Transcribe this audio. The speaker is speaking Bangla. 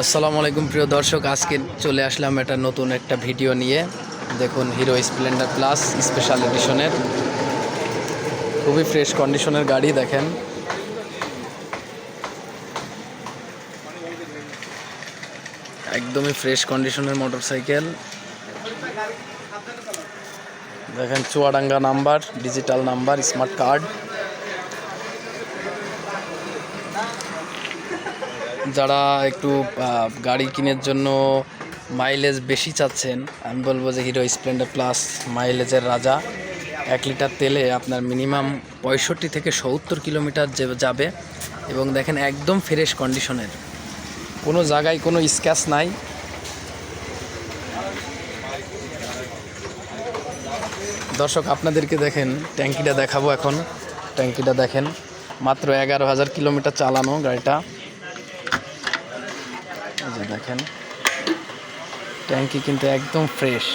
আসসালামু আলাইকুম প্রিয় দর্শক, আজকে চলে আসলাম একটা নতুন একটা ভিডিও নিয়ে। দেখুন, হিরো স্প্লেন্ডার প্লাস স্পেশাল এডিশনের খুবই ফ্রেশ কন্ডিশনের গাড়ি। দেখেন, একদমই ফ্রেশ কন্ডিশনের মোটরসাইকেল। দেখেন, Chuadanga number, digital number, smart card. যারা একটু গাড়ি কেনার জন্য মাইলেজ বেশি চাচ্ছেন, আমি বলবো যে হিরো স্প্লেন্ডার প্লাস মাইলেজের রাজা। 1 লিটার তেলে আপনার মিনিমাম 65 থেকে 70 কিলোমিটার যাবে। এবং দেখেন, একদম ফ্রেশ কন্ডিশনের, কোনো জায়গায় কোনো স্ক্র্যাচ নাই। দর্শক, আপনাদেরকে দেখেন ট্যাঙ্কিটা দেখাবো এখন। ট্যাঙ্কিটা দেখেন, মাত্র 11,000 কিলোমিটার চালানো গাড়িটা। এই যে দেখেন, ট্যাঙ্কি কিন্তু একদম ফ্রেশ।